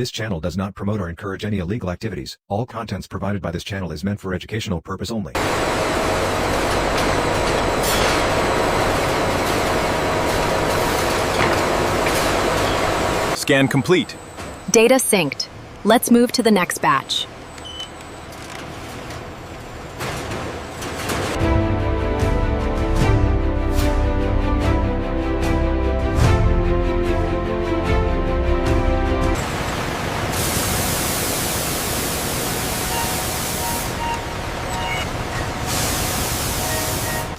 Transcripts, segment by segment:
This channel does not promote or encourage any illegal activities. All contents provided by this channel is meant for educational purpose only. Scan complete. Data synced. Let's move to the next batch.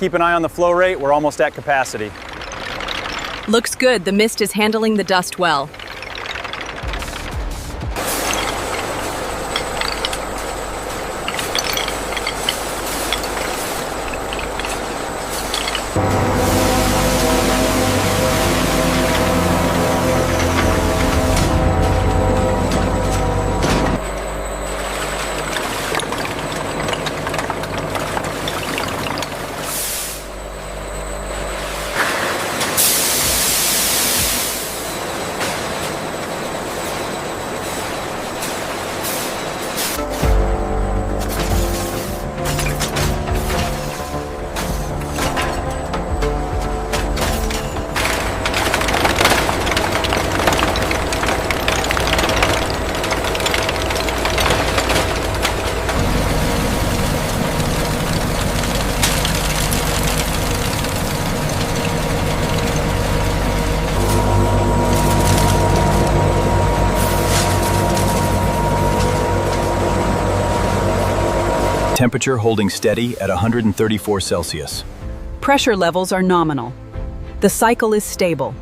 Keep an eye on the flow rate. We're almost at capacity. Looks good. The mist is handling the dust well. Temperature holding steady at 134 Celsius. Pressure levels are nominal. The cycle is stable.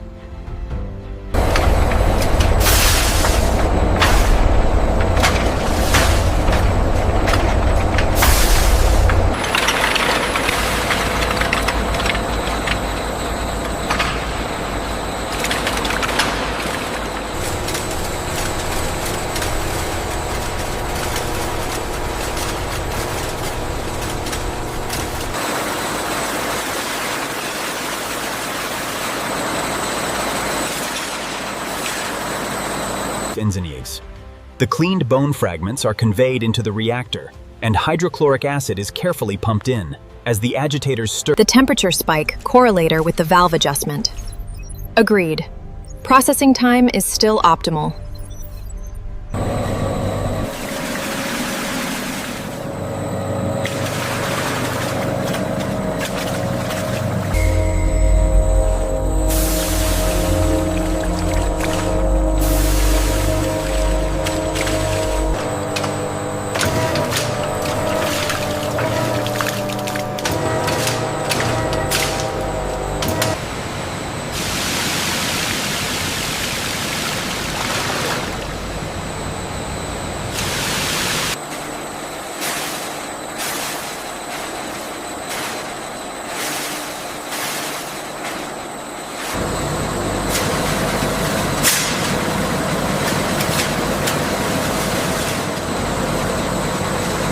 Engineers. The cleaned bone fragments are conveyed into the reactor, and hydrochloric acid is carefully pumped in as the agitators stir. The temperature spike correlator with the valve adjustment. Agreed. Processing time is still optimal.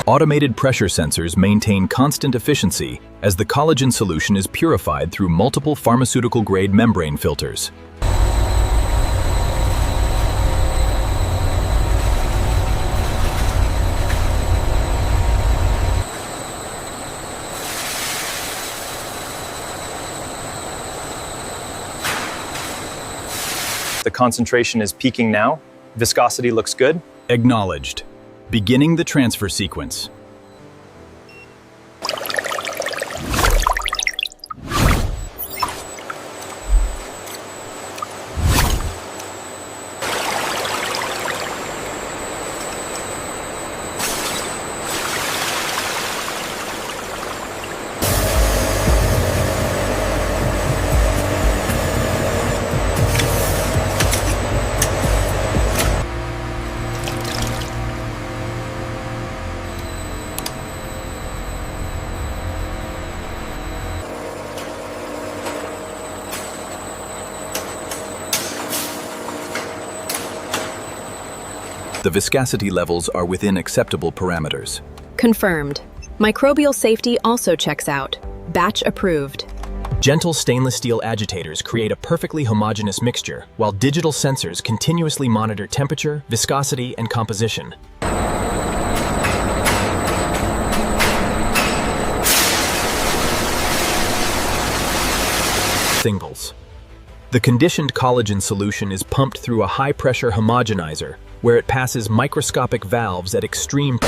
Automated pressure sensors maintain constant efficiency as the collagen solution is purified through multiple pharmaceutical-grade membrane filters. The concentration is peaking now. Viscosity looks good. Acknowledged. Beginning the transfer sequence. The viscosity levels are within acceptable parameters. Confirmed. Microbial safety also checks out. Batch approved. Gentle stainless steel agitators create a perfectly homogeneous mixture, while digital sensors continuously monitor temperature, viscosity, and composition. Singles. The conditioned collagen solution is pumped through a high-pressure homogenizer, where it passes microscopic valves at extreme.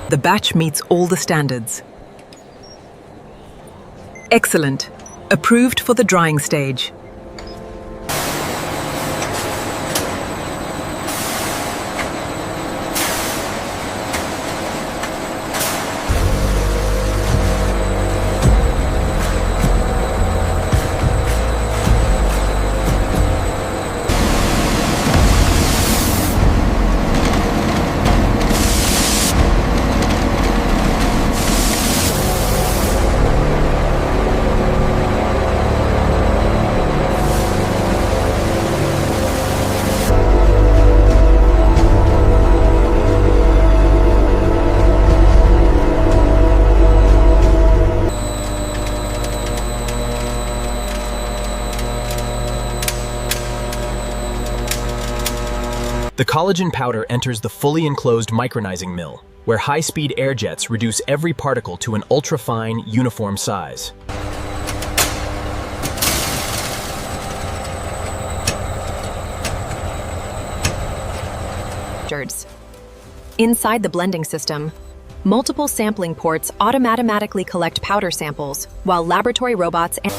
The batch meets all the standards. Excellent. Approved for the drying stage. The collagen powder enters the fully enclosed micronizing mill, where high-speed air jets reduce every particle to an ultra-fine, uniform size. Inside the blending system, multiple sampling ports automatically collect powder samples, while laboratory robots and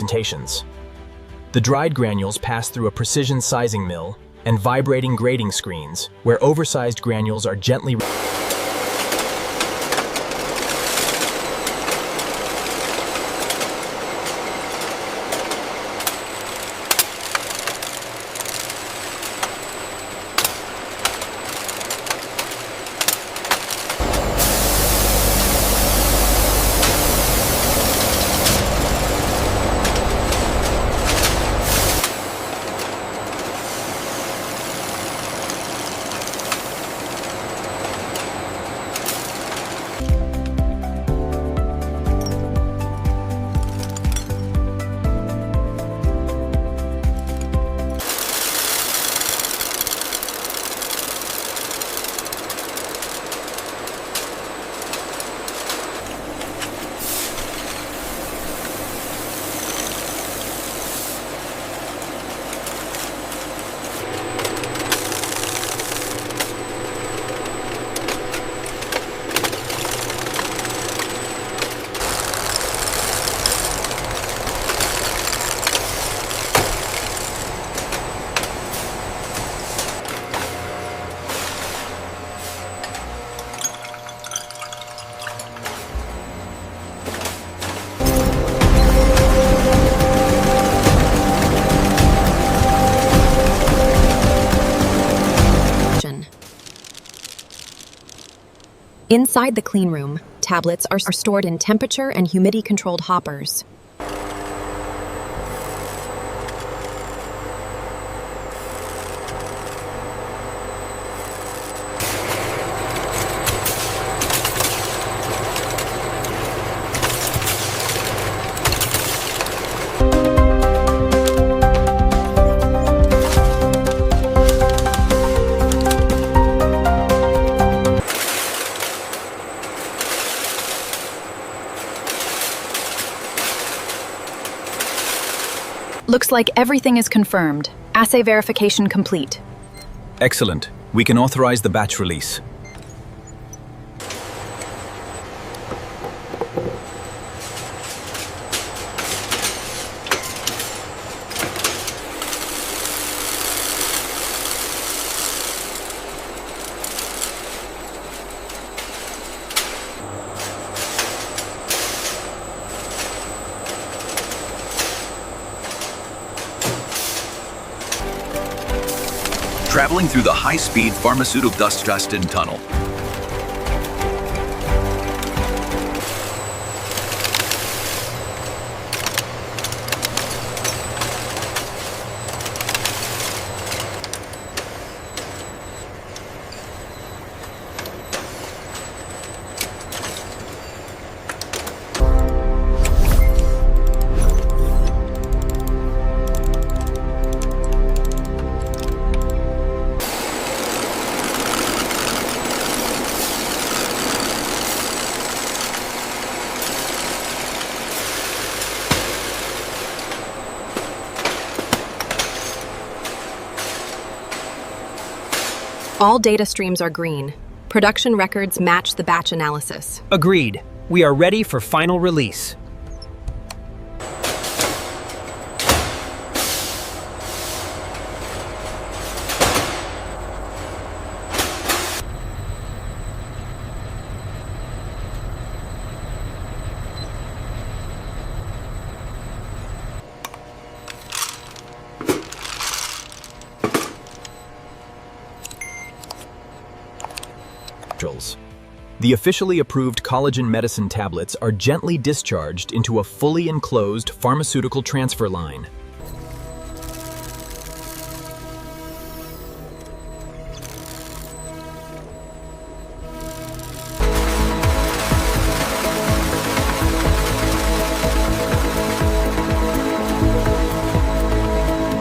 presentations. The dried granules pass through a precision sizing mill and vibrating grading screens, where oversized granules are gently inside the clean room, tablets are stored in temperature and humidity-controlled hoppers. Looks like everything is confirmed. Assay verification complete. Excellent. We can authorize the batch release. traveling through the high-speed pharmaceutical dust-dusted tunnel. All data streams are green. Production records match the batch analysis. Agreed. We are ready for final release. The officially approved collagen medicine tablets are gently discharged into a fully enclosed pharmaceutical transfer line.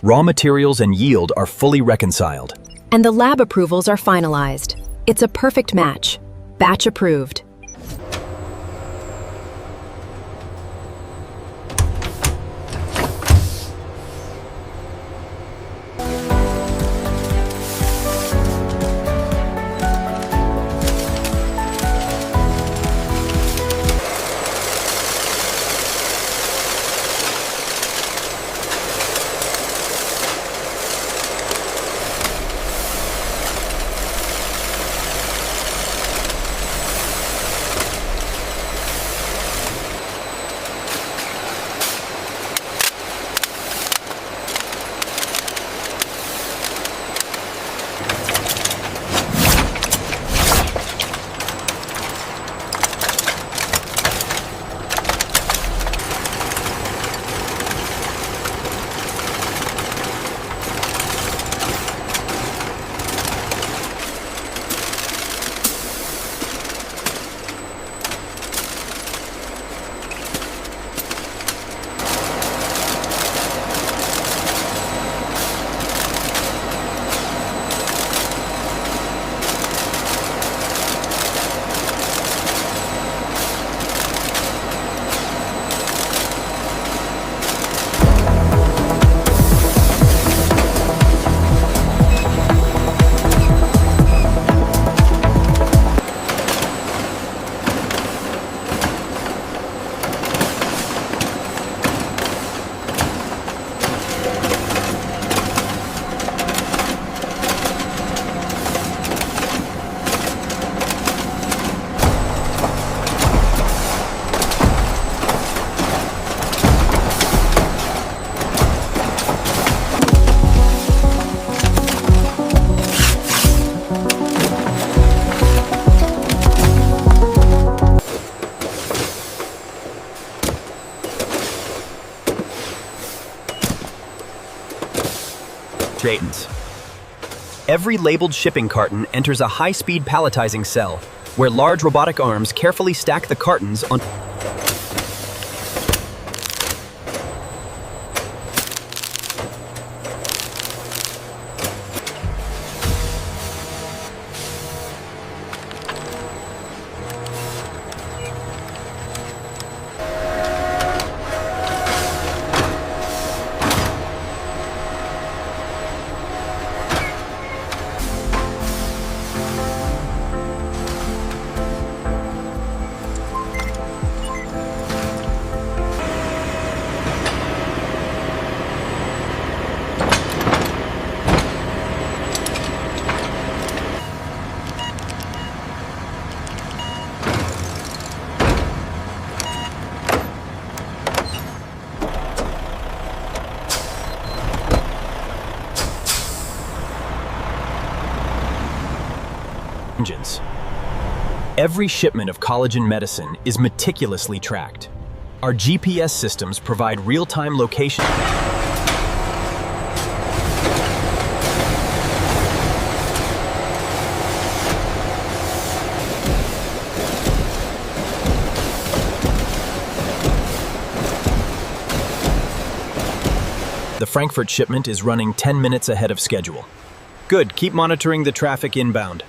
Raw materials and yield are fully reconciled. And the lab approvals are finalized. It's a perfect match. Batch approved. Every labeled shipping carton enters a high-speed palletizing cell, where large robotic arms carefully stack the cartons on. engines. Every shipment of collagen medicine is meticulously tracked. Our GPS systems provide real-time location. The Frankfurt shipment is running 10 minutes ahead of schedule. Good, keep monitoring the traffic inbound.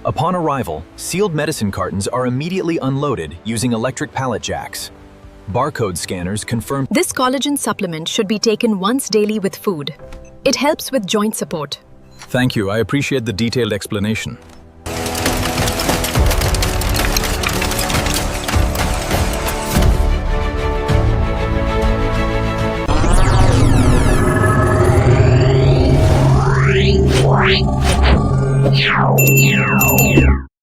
Upon arrival, sealed medicine cartons are immediately unloaded using electric pallet jacks. Barcode scanners confirm This collagen supplement should be taken once daily with food. It helps with joint support. Thank you. I appreciate the detailed explanation.